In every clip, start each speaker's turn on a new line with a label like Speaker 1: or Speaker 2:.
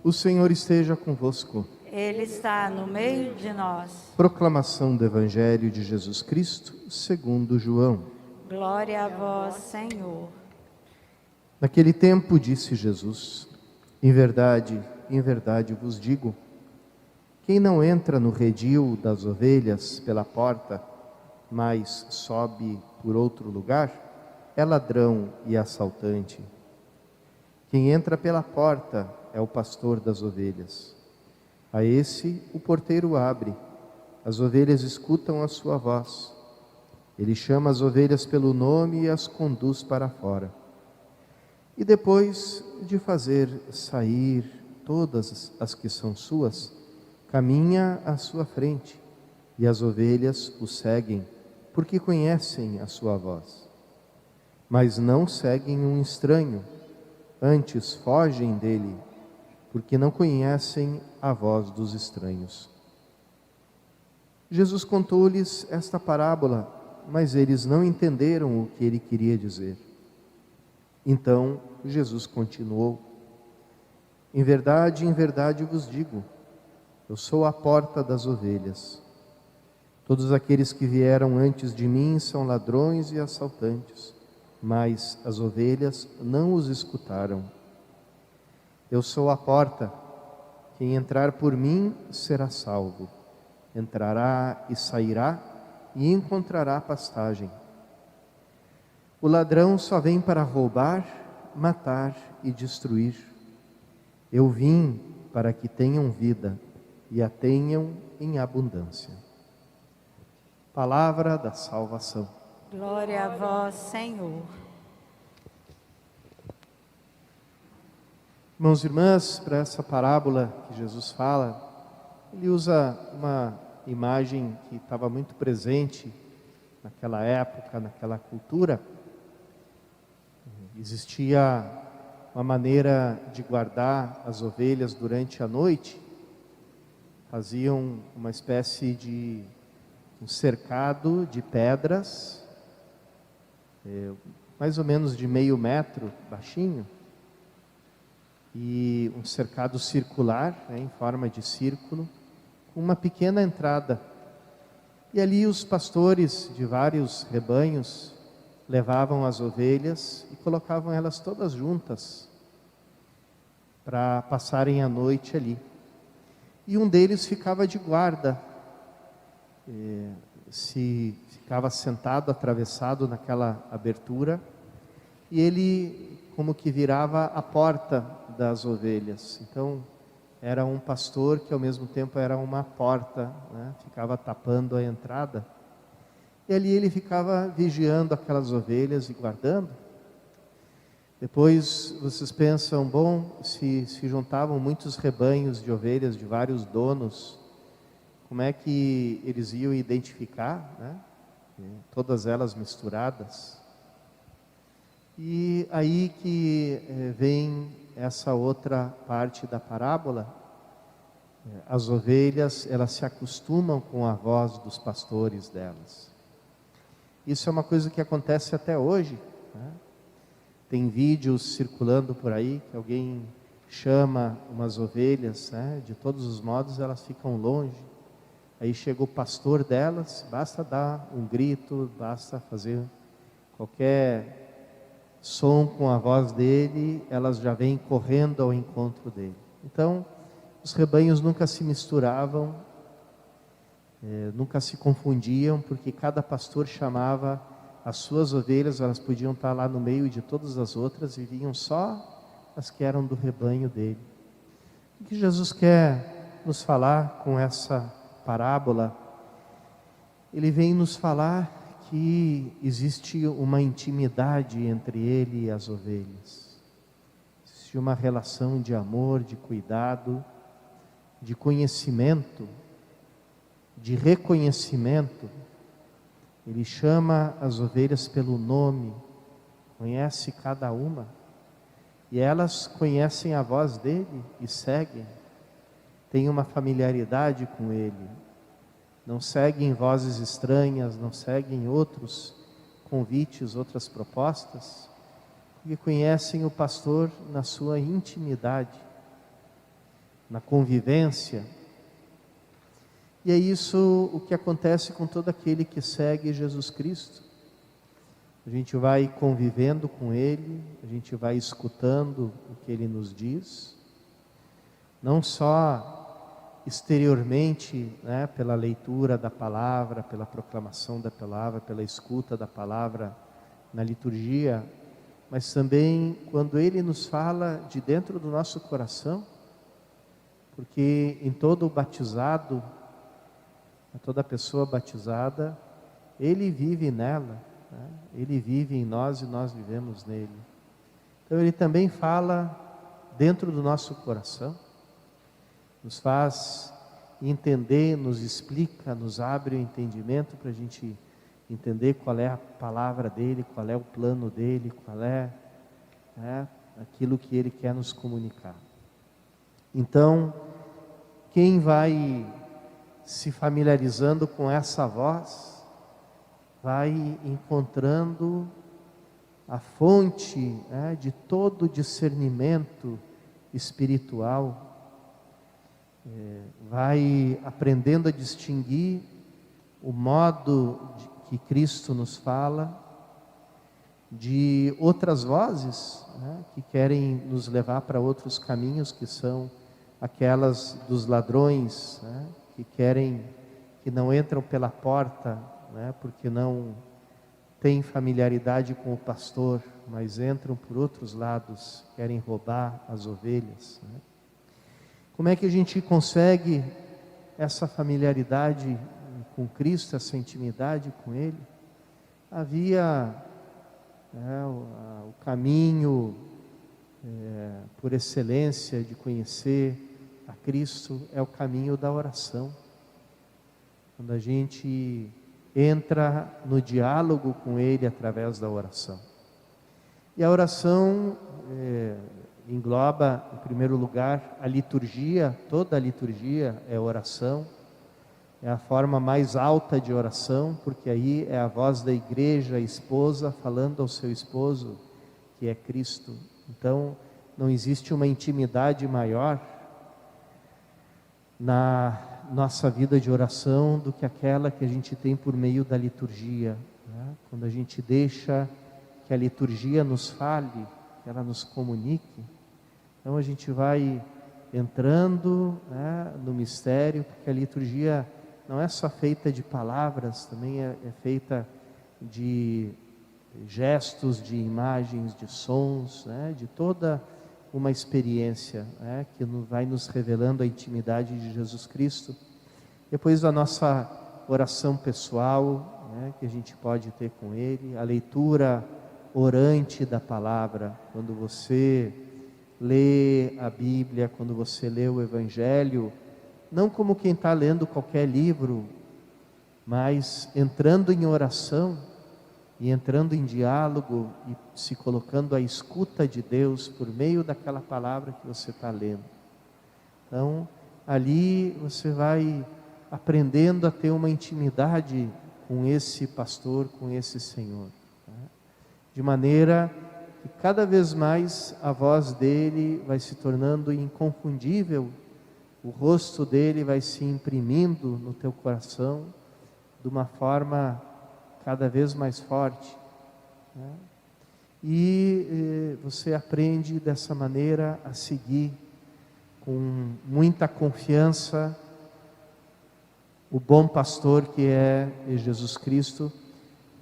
Speaker 1: O Senhor esteja convosco.
Speaker 2: Ele está no meio de nós.
Speaker 1: Proclamação do Evangelho de Jesus Cristo, segundo João.
Speaker 2: Glória a vós, Senhor.
Speaker 1: Naquele tempo disse Jesus: em verdade vos digo, quem não entra no redil das ovelhas pela porta, mas sobe por outro lugar, é ladrão e assaltante. Quem entra pela porta é o pastor das ovelhas. A esse o porteiro abre, as ovelhas escutam a sua voz. Ele chama as ovelhas pelo nome e as conduz para fora. E depois de fazer sair todas as que são suas, caminha à sua frente, e as ovelhas o seguem, porque conhecem a sua voz. Mas não seguem um estranho, antes fogem dele, porque não conhecem a voz dos estranhos. Jesus contou-lhes esta parábola, mas eles não entenderam o que ele queria dizer. Então Jesus continuou: em verdade vos digo, eu sou a porta das ovelhas. Todos aqueles que vieram antes de mim são ladrões e assaltantes, mas as ovelhas não os escutaram. Eu sou a porta, quem entrar por mim será salvo. Entrará e sairá e encontrará pastagem. O ladrão só vem para roubar, matar e destruir. Eu vim para que tenham vida e a tenham em abundância. Palavra da salvação.
Speaker 2: Glória a vós, Senhor.
Speaker 1: Irmãos e irmãs, para essa parábola que Jesus fala, ele usa uma imagem que estava muito presente naquela época, naquela cultura. Existia uma maneira de guardar as ovelhas durante a noite. Faziam uma espécie de um cercado de pedras, mais ou menos de meio metro, baixinho, e um cercado circular, em forma de círculo, com uma pequena entrada. E ali os pastores de vários rebanhos levavam as ovelhas e colocavam elas todas juntas para passarem a noite ali. E um deles ficava de guarda, se ficava sentado, atravessado naquela abertura, e ele como que virava a porta das ovelhas. Então era um pastor que ao mesmo tempo era uma porta, né? Ficava tapando a entrada. E ali ele ficava vigiando aquelas ovelhas e guardando. Depois vocês pensam, bom, se juntavam muitos rebanhos de ovelhas de vários donos, como é que eles iam identificar, né? Todas elas misturadas. E aí que vem essa outra parte da parábola. As ovelhas, elas se acostumam com a voz dos pastores delas. Isso é uma coisa que acontece até hoje, né? Tem vídeos circulando por aí que alguém chama umas ovelhas, né? De todos os modos elas ficam longe. Aí chega o pastor delas, basta dar um grito, basta fazer qualquer som com a voz dele, elas já vêm correndo ao encontro dele. Então, os rebanhos nunca se misturavam, nunca se confundiam, porque cada pastor chamava as suas ovelhas, elas podiam estar lá no meio de todas as outras e vinham só as que eram do rebanho dele. O que Jesus quer nos falar com essa parábola? Ele vem nos falar que existe uma intimidade entre ele e as ovelhas. Existe uma relação de amor, de cuidado, de conhecimento, de reconhecimento. Ele chama as ovelhas pelo nome, conhece cada uma, e elas conhecem a voz dele e seguem, têm uma familiaridade com ele, não seguem vozes estranhas, não seguem outros convites, outras propostas, porque conhecem o pastor na sua intimidade. na convivência. E é isso o que acontece com todo aquele que segue Jesus Cristo. A gente vai convivendo com Ele, a gente vai escutando o que Ele nos diz, não só exteriormente, né, pela leitura da palavra, pela proclamação da palavra, pela escuta da palavra na liturgia, mas também quando Ele nos fala de dentro do nosso coração, porque em todo batizado, toda pessoa batizada, Ele vive nela, né? Ele vive em nós e nós vivemos nele. Então Ele também fala dentro do nosso coração, nos faz entender, nos explica, nos abre o entendimento para a gente entender qual é a palavra dEle, qual é o plano dEle, qual é, aquilo que Ele quer nos comunicar. Então, quem vai se familiarizando com essa voz, vai encontrando a fonte, de todo discernimento espiritual, vai aprendendo a distinguir o modo que Cristo nos fala de outras vozes, que querem nos levar para outros caminhos, que são aquelas dos ladrões, que não entram pela porta, porque não têm familiaridade com o pastor, mas entram por outros lados, querem roubar as ovelhas. Como é que a gente consegue essa familiaridade com Cristo, essa intimidade com Ele? Havia o caminho por excelência de conhecer a Cristo, é o caminho da oração. Quando a gente entra no diálogo com Ele através da oração. E a oração engloba, em primeiro lugar, a liturgia. Toda a liturgia é oração. É a forma mais alta de oração, porque aí é a voz da igreja, a esposa, falando ao seu esposo, que é Cristo. Então, não existe uma intimidade maior na nossa vida de oração do que aquela que a gente tem por meio da liturgia. Quando a gente deixa que a liturgia nos fale, que ela nos comunique, então a gente vai entrando no mistério, porque a liturgia não é só feita de palavras, também é feita de gestos, de imagens, de sons, de toda uma experiência que vai nos revelando a intimidade de Jesus Cristo. Depois a nossa oração pessoal, que a gente pode ter com Ele, a leitura orante da palavra, quando você lê a Bíblia, quando você lê o Evangelho, não como quem está lendo qualquer livro, mas entrando em oração e entrando em diálogo e se colocando à escuta de Deus por meio daquela palavra que você está lendo. Então, ali você vai aprendendo a ter uma intimidade com esse pastor, com esse Senhor, de maneira que cada vez mais a voz dele vai se tornando inconfundível, o rosto dele vai se imprimindo no teu coração de uma forma cada vez mais forte, e você aprende dessa maneira a seguir com muita confiança o bom pastor que é Jesus Cristo,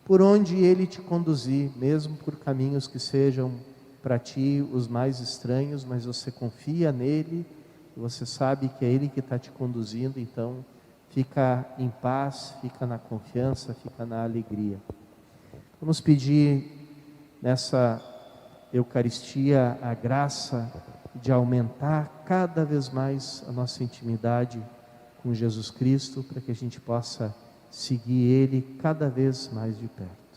Speaker 1: por onde Ele te conduzir, mesmo por caminhos que sejam para ti os mais estranhos, mas você confia nele, e você sabe que é Ele que está te conduzindo, então fica em paz, fica na confiança, fica na alegria. Vamos pedir nessa Eucaristia a graça de aumentar cada vez mais a nossa intimidade com Jesus Cristo, para que a gente possa seguir Ele cada vez mais de perto.